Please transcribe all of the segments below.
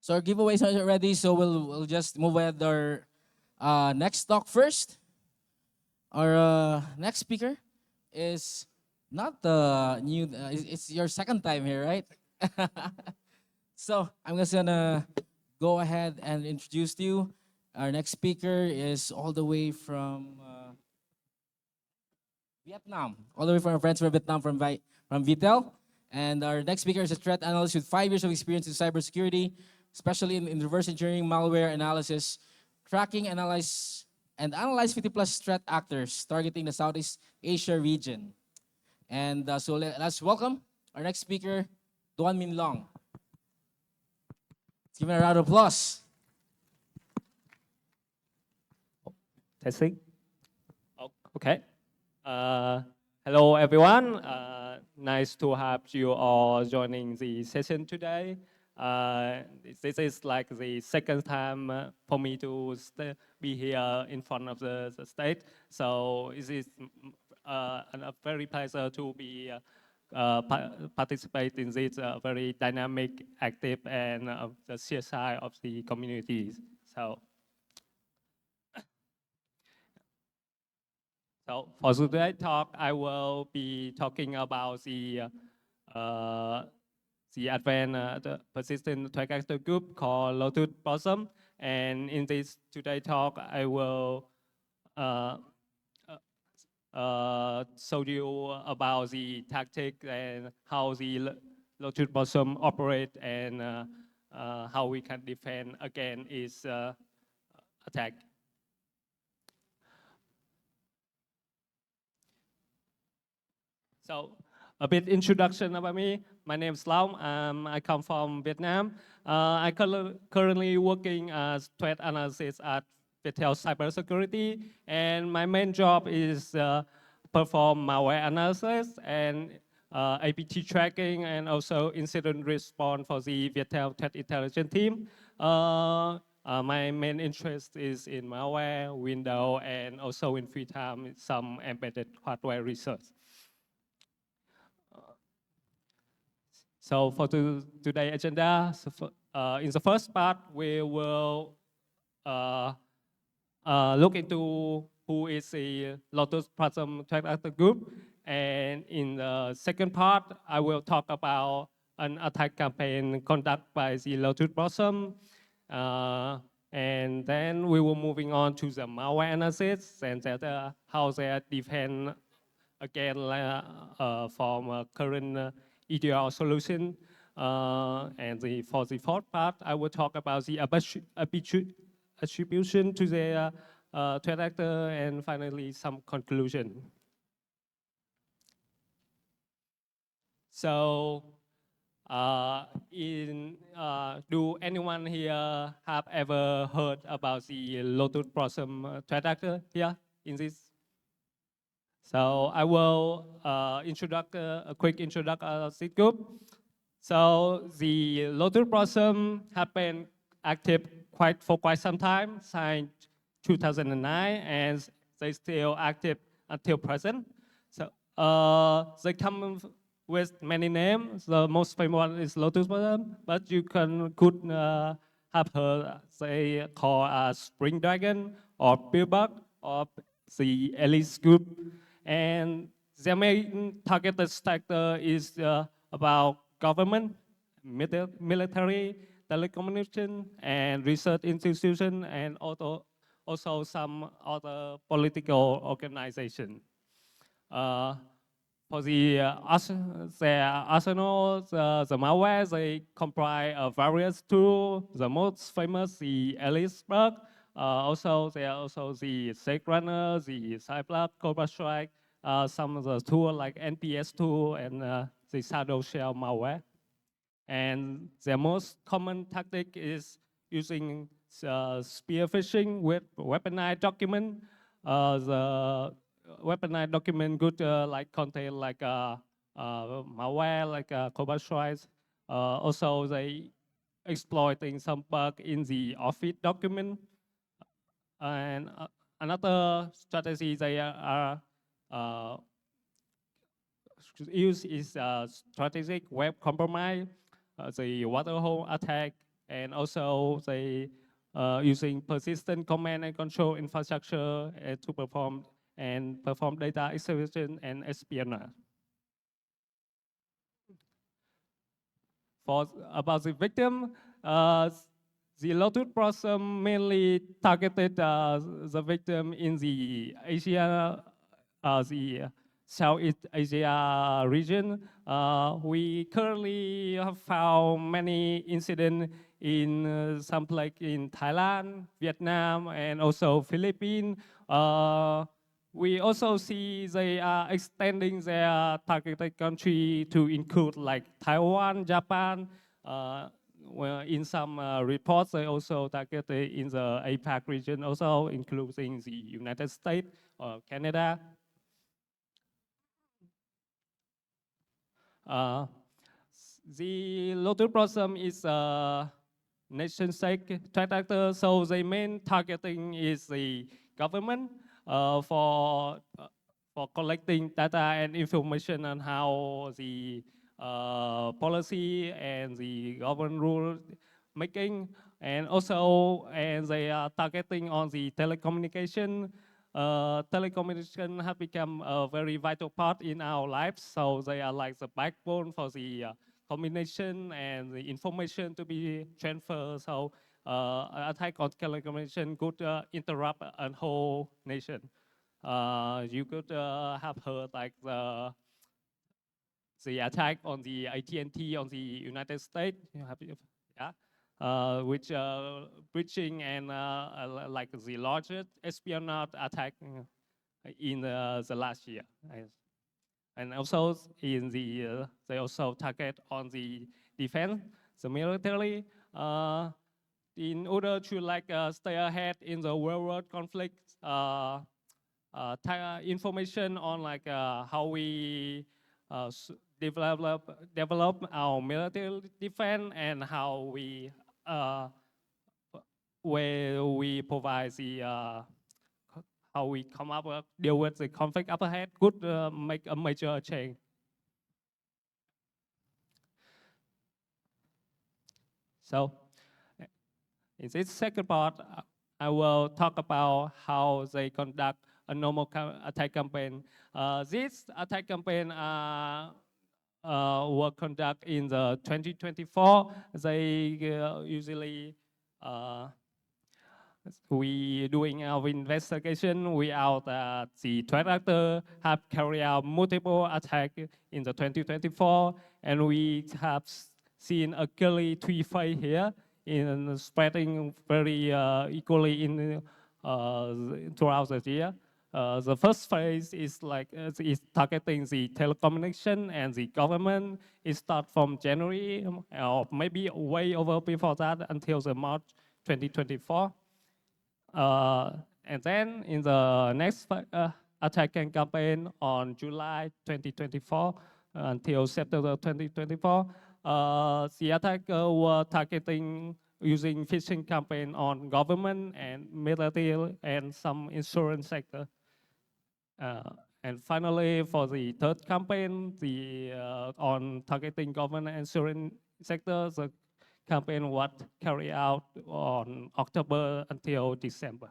So our giveaways are ready, so we'll just move with our next talk first. Our next speaker is not the new, it's your second time here, right? So I'm just gonna go ahead and introduce you. Our next speaker is all the way from Vietnam, all the way from our friends from Vietnam, from Viettel. And our next speaker is a threat analyst with 5 years of experience in cybersecurity, especially in reverse engineering, malware analysis, tracking, analyze 50 plus threat actors targeting the Southeast Asia region. And let's welcome our next speaker, Duan Min Long. Let's give him a round of applause. Testing. Oh, okay. Hello, everyone. Nice to have you all joining the session today. This is like the second time for me to be here in front of the state. So it is a very pleasure to be participate in this very dynamic, active, and the CSI of the communities. So for today's talk, I will be talking about uh, the advanced persistent threat actor group called Lotus Blossom. And in this today talk, I will show you about the tactic and how the Lotus Blossom operate and how we can defend against its attack. So a bit introduction about me. My name is Long. I come from Vietnam. I currently working as threat analyst at Viettel Cybersecurity, and my main job is perform malware analysis and APT tracking, and also incident response for the Viettel Threat Intelligence team. My main interest is in malware, Windows, and also in free time some embedded hardware research. So for today's agenda, in the first part, we will look into who is the Lotus Blossom threat actor group. And in the second part, I will talk about an attack campaign conducted by the Lotus Blossom. And then we will moving on to the malware analysis and how they defend again from current EDR solution. And for the fourth part, I will talk about the attribution to the threat actor, and finally some conclusion. So, do anyone here have ever heard about the Lotus Blossom threat actor here in this? So I will introduce a quick introduction of this group. So the Lotus Blossom have been active for quite some time, since 2009, and they still active until present. So they come with many names. The most famous one is Lotus Blossom, but you could have heard they call Spring Dragon or Billbug or the Elite Group. And their main targeted sector is about government, military, telecommunication, and research institution, and also some other political organization. For their arsenal, the malware, they comprise of various tools. The most famous, the Aliceberg. Also, there are also the Snake Runner, the Cyber Cobra Strike, some of the tools like NPS tool and the Shadow Shell malware. And their most common tactic is using spear phishing with weaponized document. The weaponized document could contain malware, like Cobra Strikes. Also, they exploiting some bug in the Office document. And another strategy they are use is strategic web compromise, the waterhole attack, and also they using persistent command and control infrastructure to perform data extraction and espionage. For about the victim, the Lotus Blossom mainly targeted the victim in the Asia, the Southeast Asia region. We currently have found many incidents in some like in Thailand, Vietnam, and also Philippines. We also see they are extending their targeted country to include like Taiwan, Japan. Well, in some reports, they also targeted in the APAC region, also including the United States or Canada. Uh, the Lotus Blossom is a nation-state threat actor, so the main targeting is the government for collecting data and information on how the policy and the government rule making, and also and they are targeting on the telecommunication. Telecommunication have become a very vital part in our lives, so they are like the backbone for the communication and the information to be transferred. So attack on telecommunication could interrupt a whole nation. You could have heard like the attack on the AT&T on the United States. Yeah, which breaching and like the largest espionage attack in the last year. And also in the they also target on the defense, the military, in order to like stay ahead in the world conflict. Information on like how we develop our military defense and how we where we provide the how we come up with deal with the conflict up ahead could make a major change. So in this second part, I will talk about how they conduct a normal attack campaign. This attack campaign were conducted in the 2024. They usually we doing our investigation. We out the threat actor have carried out multiple attacks in the 2024, and we have seen a clearly three phase here in spreading very equally in throughout the year. The first phase is like is targeting the telecommunication and the government. It starts from January or maybe way over before that until the March 2024. And then in the next attacking campaign on July 2024 until September 2024, the attacker were targeting using phishing campaign on government and military and some insurance sector. And finally, for the third campaign, the on targeting government and insurance sector, the campaign was carried out on October until December.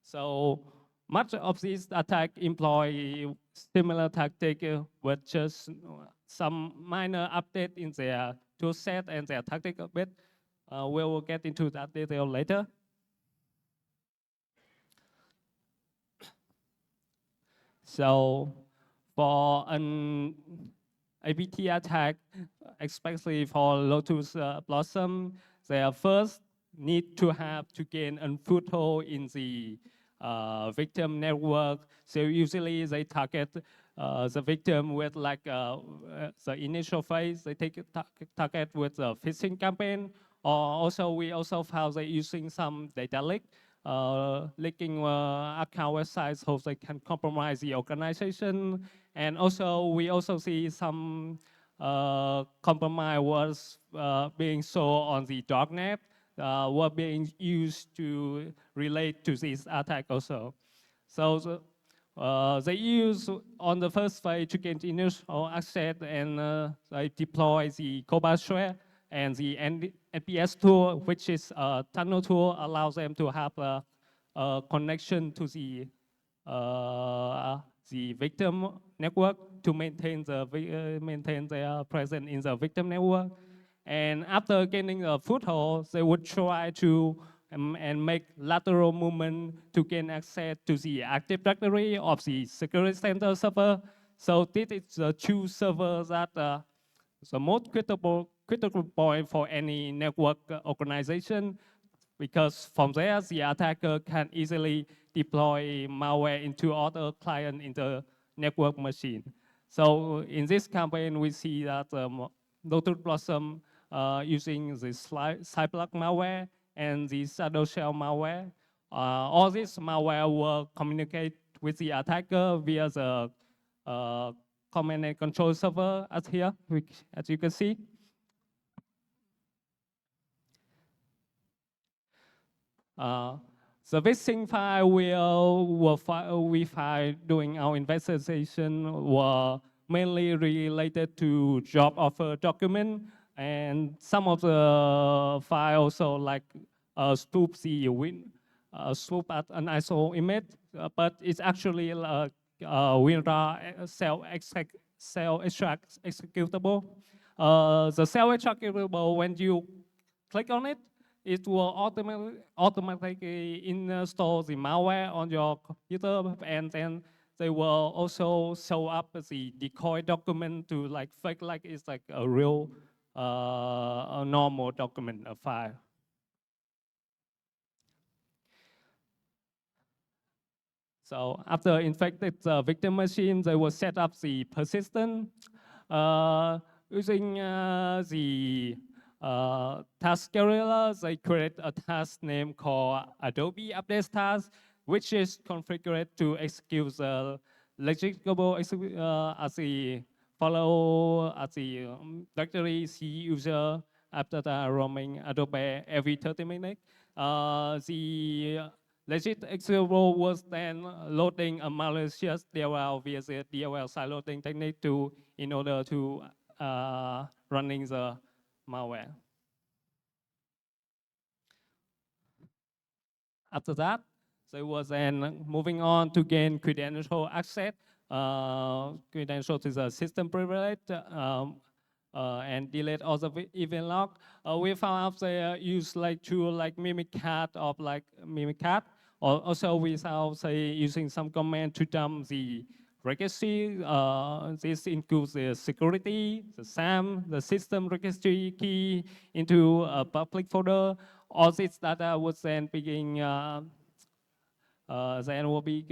So much of these attacks employ similar tactics with just some minor update in their tool set and their tactic a bit. We will get into that detail later. So for an APT attack, especially for Lotus Blossom, they first need to gain a foothold in the victim network. So usually they target the victim with like the initial phase. They take target with a phishing campaign, or also we also found they using some data leak. Leaking account websites so they can compromise the organization. And also, we also see some compromise was being sold on the darknet, were being used to relate to this attack also. So they use on the first phase to gain initial access, and they deploy the Cobalt share And the NPS tool, which is a tunnel tool, allows them to have a connection to the victim network to maintain maintain their presence in the victim network. And after gaining a foothold, they would try to and make lateral movement to gain access to the Active Directory of the Security Center server. So this is the two servers that the most critical point for any network organization, because from there the attacker can easily deploy malware into other clients in the network machine. So in this campaign, we see that Lotus Blossom using the Cyberlock malware and the shadow shell malware. All this malware will communicate with the attacker via the command and control server as here, as you can see. The phishing file we find during our investigation were mainly related to job offer document, and some of the files also like spoof the spoof at an ISO image, but it's actually WinRAR cell extract executable. The cell executable, when you click on it, it will automatically install the malware on your computer, and then they will also show up the decoy document to like fake like it's like a real a normal document, a file. So after infected the victim machine, they will set up the persistent using the task scheduler. They create a task name called Adobe Update Task, which is configured to execute the legitimable as the follow as the directory C user after the roaming Adobe every 30 minutes. The legit executable was then loading a malicious DLL via the DLL Side loading technique in order to running the malware. After that, they was then moving on to gain credential access. Credential to the system privilege and delete all the event log. We found out they use like tool like Mimikatz or like Mimikatz. Also, we found say using some command to dump the registry. This includes the security, the SAM, the system registry key into a public folder. All this data was then being then will be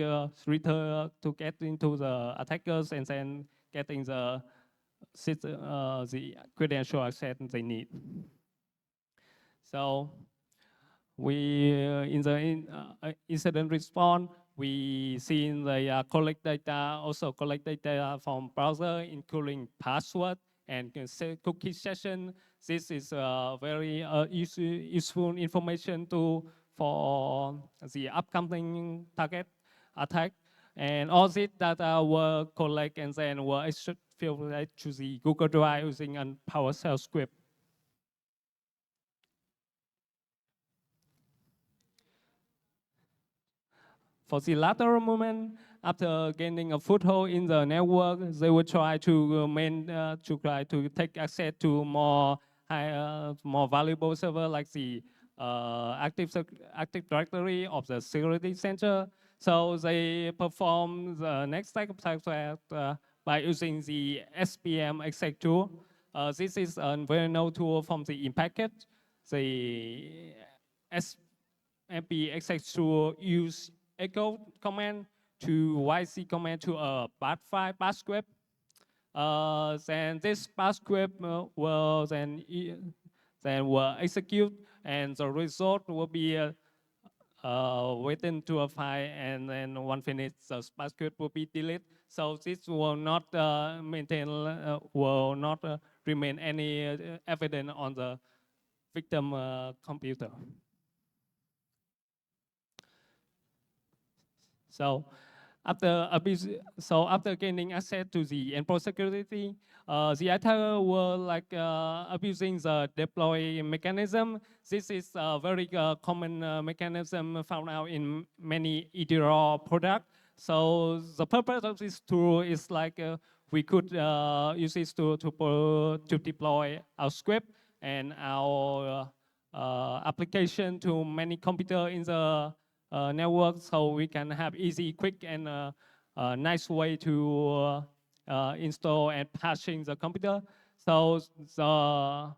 returned to get into the attackers and then getting the credential access they need. So we in the incident response, we see the collect data, also collect data from browser, including password and cookie session. This is very useful information for the upcoming target attack. And all this data were collected and then were exfiltrated to the Google Drive using a PowerShell script. For the lateral movement, after gaining a foothold in the network, they will try to take access to more valuable server like the Active Directory of the Security Center. So they perform the next type of threat by using the SPM exec tool. This is a very known tool from the in-package. The SMP exec tool use echo command to YC command to a bash file, bash script. Then this bash script will then will execute, and the result will be written to a file, and then when finished, the bash script will be deleted. So this will not remain any evidence on the victim computer. So after gaining access to the endpoint security, the attacker will abusing the deploy mechanism. This is a very common mechanism found out in many EDR products. So the purpose of this tool is we could use this to deploy our script and our application to many computers in the network, so we can have easy, quick, and nice way to install and patching the computer. So the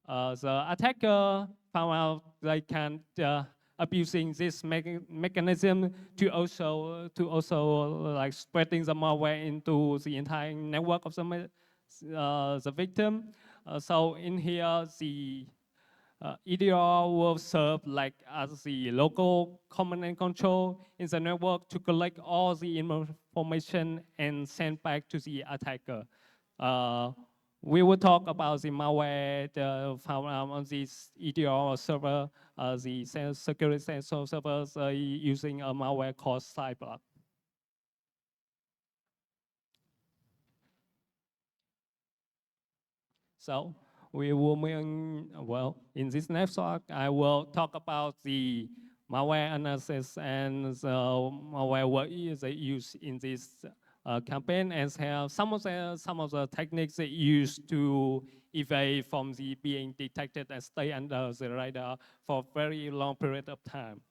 attacker found out they can abusing this mechanism to also like spreading the malware into the entire network of the victim. So in here, the EDR will serve like as the local command and control in the network to collect all the information and send back to the attacker. We will talk about the malware found on this EDR server, the security sensor servers using a malware called Cyber. So we will in this next talk, I will talk about the malware analysis and the malware what is used in this campaign, and have some of the techniques they use to evade from the being detected and stay under the radar for a very long period of time.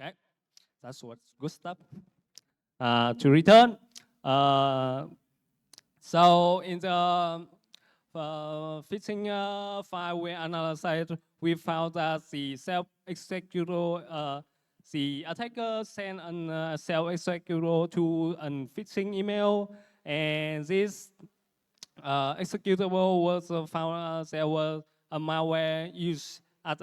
Okay, that's what's good stuff. To return, so in the phishing file we analyzed, we found that the self-executable, the attacker sent a self-executable to a phishing email, and this executable was found there was a malware used at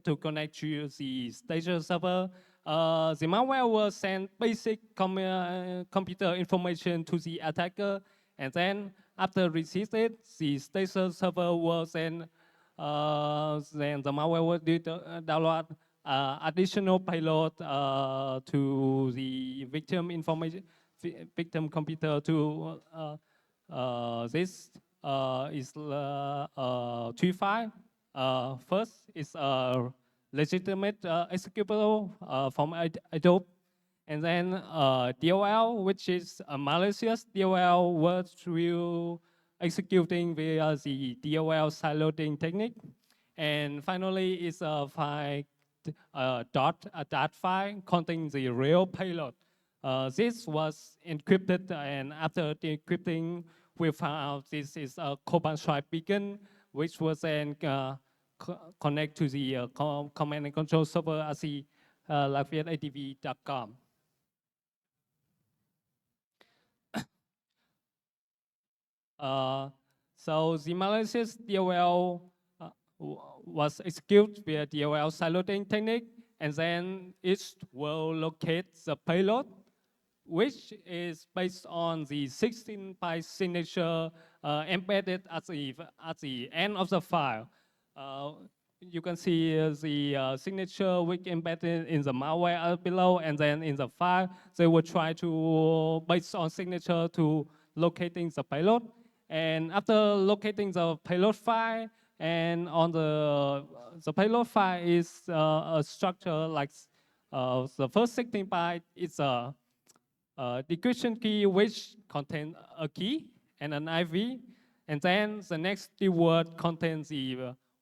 to connect to the station server. The malware will send basic computer information to the attacker, and then after received it, the station server will then the malware will download additional payload to the victim information, victim computer to this is two file. First is a legitimate executable from Adobe, and then DLL, which is a malicious DLL, which will executing via the DLL side loading technique, and finally is a file dot file containing the real payload. This was encrypted, and after decrypting, we found out this is a Copan Stripe beacon, which was then connect to the command and control server at the LafayetteADV.com. So the malicious DLL was executed via DLL siloing technique, and then it will locate the payload, which is based on the 16-byte signature embedded at the end of the file. You can see the signature which embedded in the malware below, and then in the file, they will try to, based on signature, to locating the payload. And after locating the payload file, and on the payload file is a structure like the first 16 byte is a decryption key which contains a key and an IV, and then the next keyword contains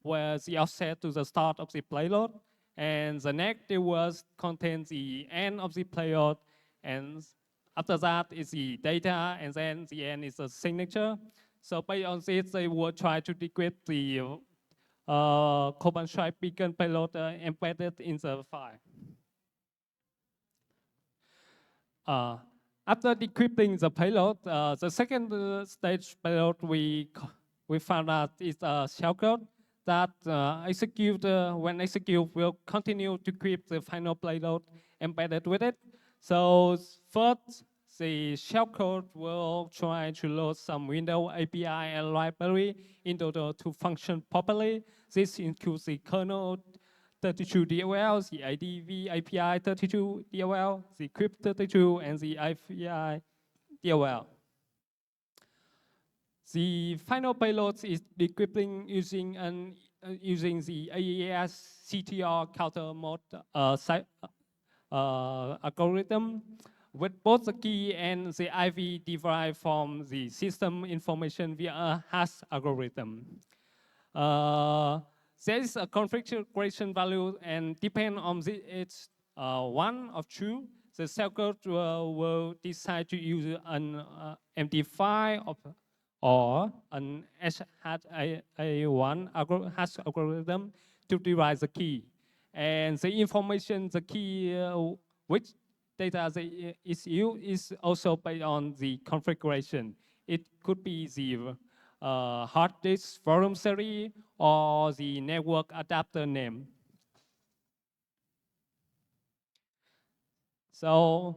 where the offset to the start of the payload, and the next keyword contains the end of the payload, and after that is the data, and then the end is the signature. So based on this, they will try to decrypt the Command Strike beacon payload embedded in the file. After decrypting the payload, the second stage payload we found out is a shellcode that when execute will continue to decrypt the final payload embedded with it. So first, the shellcode will try to load some Windows API and library in order to function properly. This includes the kernel 32 DLL, the IDV API 32 DLL, the crypt 32, and the API DLL. The final payload is decrypting using the AES CTR counter mode algorithm with both the key and the IV derived from the system information via a hash algorithm. There is a configuration value, and depend on it's one of two, the shellcode will decide to use an MD5 or an SHA1 hash algorithm to derive the key. And the information, the key, which data is used is also based on the configuration. It could be the hard disk volume series or the network adapter name. So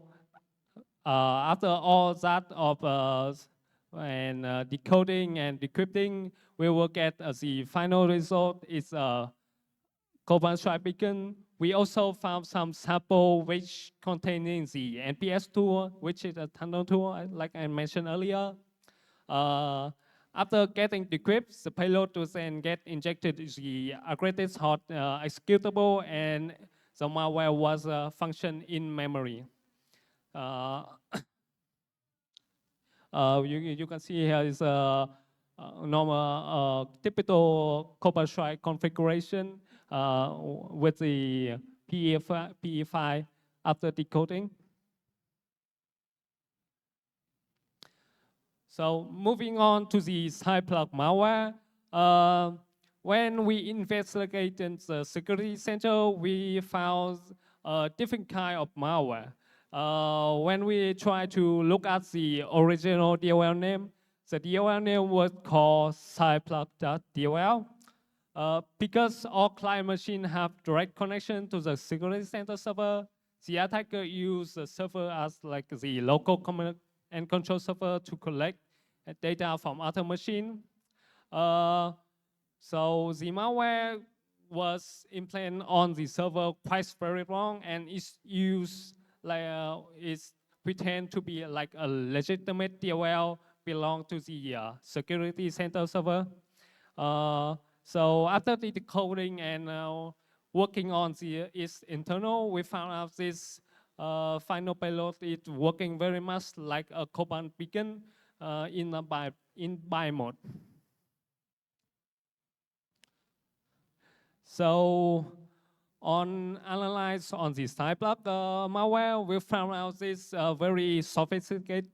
after all that of decoding and decrypting, we will get the final result is a Command Strike beacon. We also found some sample which containing the NPS tool, which is a tunnel tool, like I mentioned earlier. After getting decrypted, the payload will then get injected into the aggressive hot executable, and the malware was function in memory. You can see here is a normal typical Command Strike configuration with the PE5 after decoding. So moving on to the cyberplug malware, when we investigated the security center, we found a different kind of malware. When we try to look at the original DLL name, the DLL name was called cyberplug.dll. Because all client machines have direct connection to the security center server, the attacker used the server as like the local command and control server to collect data from other machine. So the malware was implanted on the server quite very long, and is used like is pretend to be like a legitimate DLL belong to the security center server. So after the decoding and working on its internal, we found out this final payload is working very much like a command beacon in buy mode. So on analyze on this cyberplug malware, we found out this very sophisticated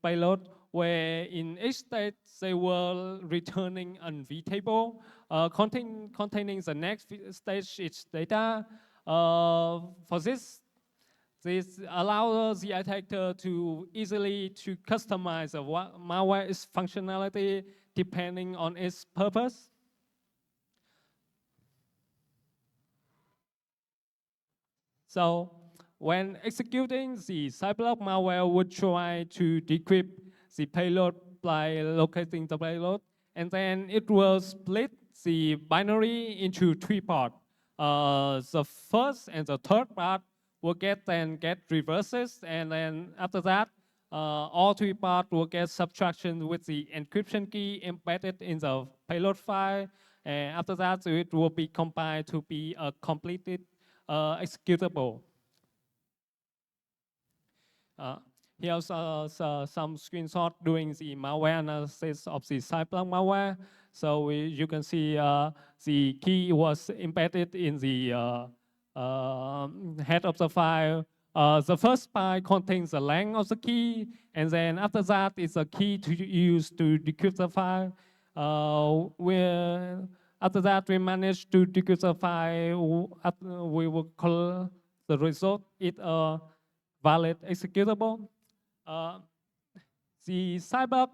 payload where in each state they were returning an V table containing the next stage its data. For this allows the attacker to easily to customize the malware's functionality depending on its purpose. So when executing, the cyberplug malware would try to decrypt the payload by locating the payload, and then it will split the binary into three parts. The first and the third part will get reverses, and then after that, all three parts will get subtraction with the encryption key embedded in the payload file, and after that, it will be compiled to be a completed executable. Here's some screenshot doing the malware analysis of the cyberplug malware. So you can see the key was embedded in the head of the file The first byte contains the length of the key, and then after that, it's a key to use to decrypt the file. After that, we managed to decrypt the file. We will call the result is a valid executable. The cyber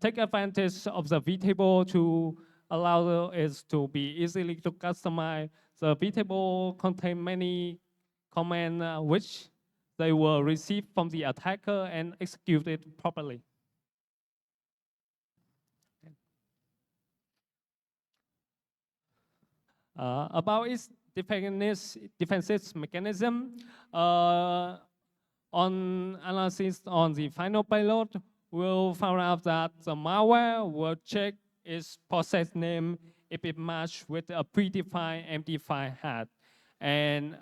take advantage of the vtable to allow it to be easily to customize. The vtable contain many commands which they will receive from the attacker and execute it properly. About its defensive mechanism, on analysis on the final payload, we'll find out that the malware will check its process name if it match with a predefined empty file head. And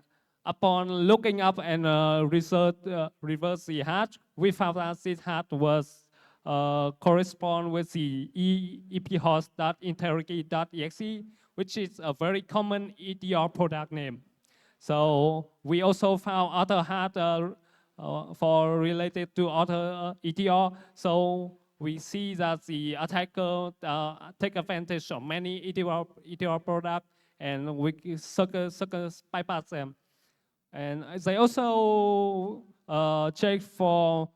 upon looking up and reverse the hash, we found that this hash was correspond with the ephost.interrogate.exe, which is a very common EDR product name. So we also found other hash for related to other EDR. So we see that the attacker take advantage of many EDR products, and we bypass them. And they also check for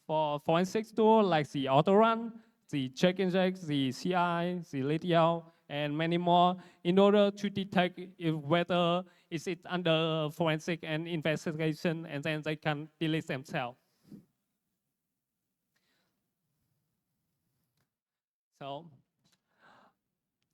for forensic tool like the autorun, the check inject, the CI, the LTL, and many more in order to detect whether is it under forensic and investigation, and then they can delete themselves. So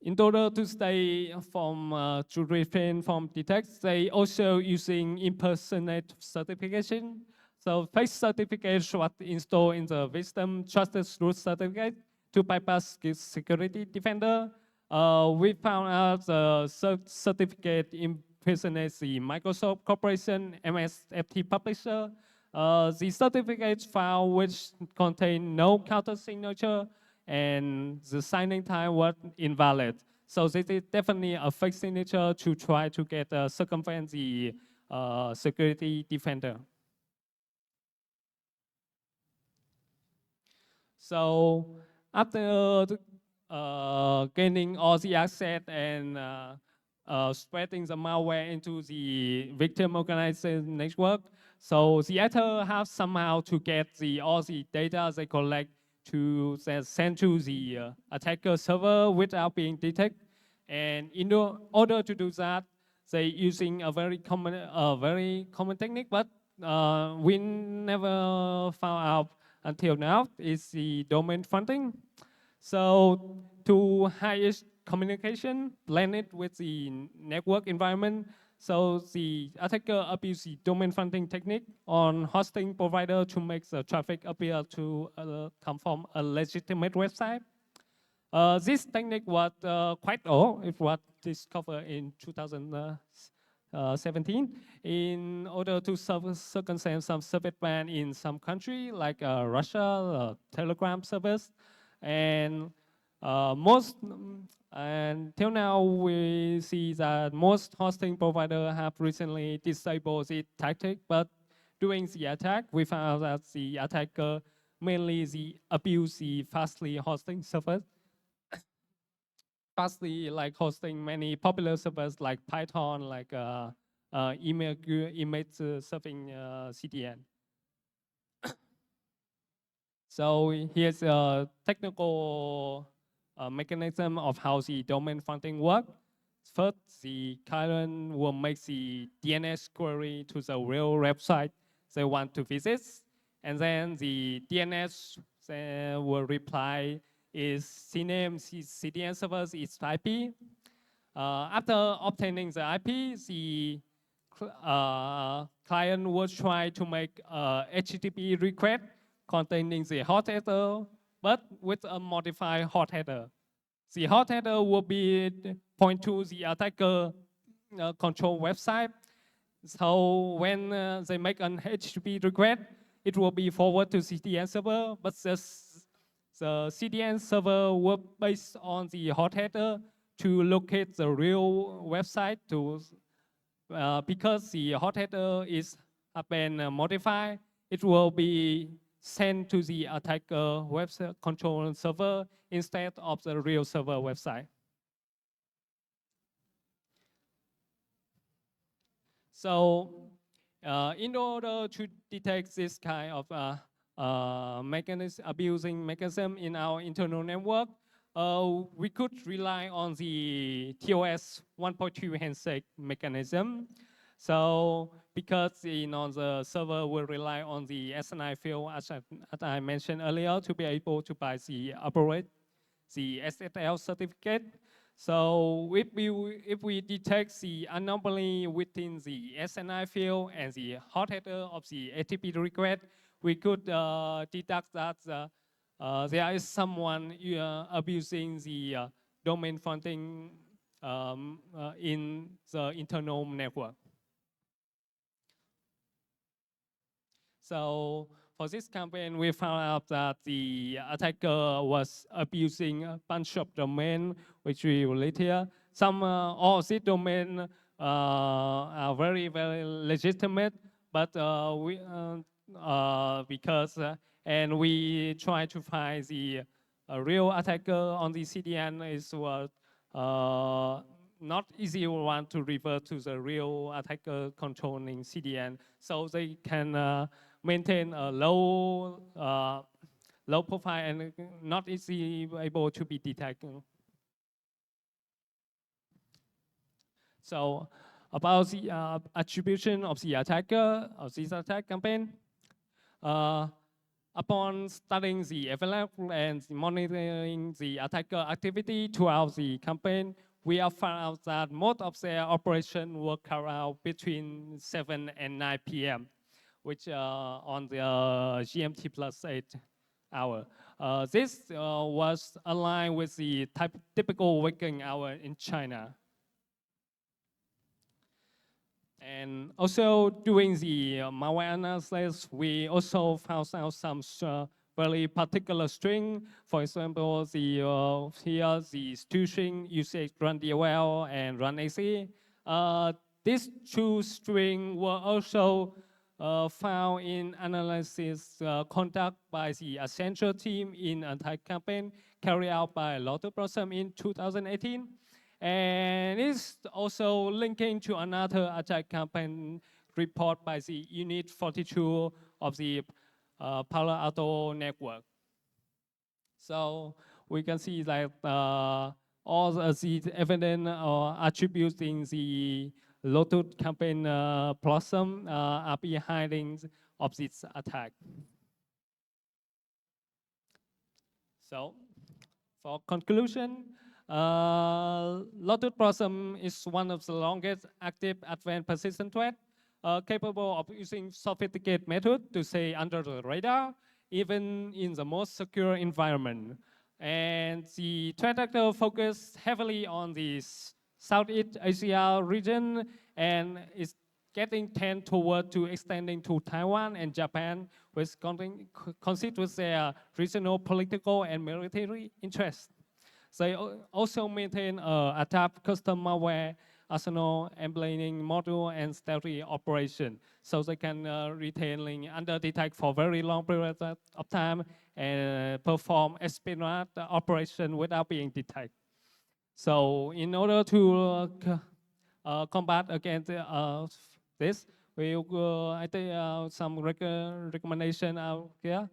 in order to stay to refrain from detect, they also using impersonate certification. So face certificate was installed in the Wisdom Trusted Root certificate to bypass security defender. We found out the certificate impersonates the Microsoft Corporation MSFT publisher. The certificate file which contain no counter signature and the signing time was invalid. So this is definitely a fake signature to try to get circumvent the security defender. So after gaining all the asset and spreading the malware into the victim organization network, so the attacker have somehow to get all the data they collect to send to the attacker server without being detected. And in order to do that, they using a very common technique, but we never found out until now is the domain fronting. So to hide communication, blend it with the network environment. So the attacker abuse the domain fronting technique on hosting provider to make the traffic appear to come from a legitimate website. This technique was quite old. It was discovered in 2017 in order to circumvent some service ban in some country like Russia, Telegram service, and till now we see that most hosting providers have recently disabled the tactic, but during the attack, we found that the attacker mainly abuse the fastly hosting servers. Fastly like hosting many popular servers like Python, like image serving CDN. So here's a technical mechanism of how the domain fronting works. First, the client will make the DNS query to the real website they want to visit, and then the DNS will reply is CNAME, CDN servers, its IP. After obtaining the IP, the client will try to make a HTTP request containing the hot header, but with a modified hot header. The hot header will be point to the attacker control website. So when they make an HTTP request, it will be forwarded to CDN server, but the CDN server will based on the hot header to locate the real website to because the hot header is have been modified, it will be sent to the attacker web control server instead of the real server website. So in order to detect this kind of abusing mechanism in our internal network, we could rely on the TOS 1.2 handshake mechanism. So because the server will rely on the SNI field, as I mentioned earlier, to be able to operate the SSL certificate. So if we detect the anomaly within the SNI field and the hot header of the HTTP request, we could detect that there is someone abusing the domain fronting in the internal network. So for this campaign, we found out that the attacker was abusing a bunch of domain, which we will relate here. All these domain are very, very legitimate, but and we try to find the real attacker on the CDN is not easy one to revert to the real attacker controlling CDN, so they can maintain a low profile and not easily able to be detected. So about the attribution of the attacker of this attack campaign, upon studying the available and monitoring the attacker activity throughout the campaign, we have found out that most of their operation will carry out between 7 and 9 p.m., which on the GMT plus 8 hour. This was aligned with the typical working hour in China. And also during the malware analysis, we also found out some very particular string. For example, here the two string usage run DLL and run AC. These two strings were also found in analysis conducted by the Accenture team in attack campaign carried out by Lotus Blossom in 2018. And it's also linking to another attack campaign report by the Unit 42 of the Palo Alto network. So we can see that all the evidence attributing the Lotus campaign Blossom are behind of this attack. So for conclusion, Lotus Blossom is one of the longest active advanced persistent threat, capable of using sophisticated methods to stay under the radar, even in the most secure environment. And the threat actor focused heavily on the Southeast Asia region and is getting tend toward to extending to Taiwan and Japan, which considers their regional political and military interests. They also maintain adapt custom malware arsenal, embedding module, and stealthy operation. So they can retain under detect for very long periods of time and perform espionage operation without being detected. So in order to combat against this, I think some recommendation out here.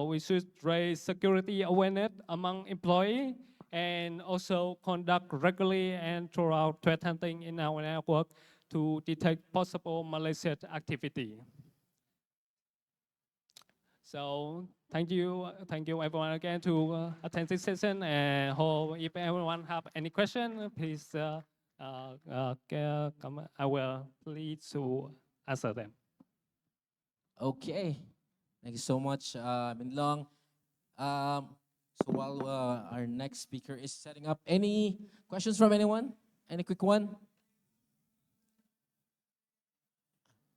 We should raise security awareness among employees and also conduct regularly and throughout threat hunting in our network to detect possible malicious activity. So thank you everyone again to attend this session, and hope if everyone have any question, please come. I will please to answer them. Okay. Thank you so much, Min Long. So while our next speaker is setting up, any questions from anyone? Any quick one?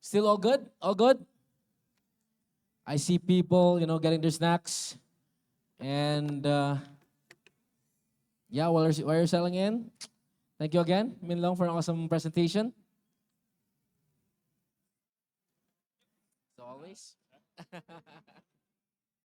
Still all good? All good? I see people, getting their snacks. And yeah, while you're selling in, thank you again, Min Long, for an awesome presentation. nice.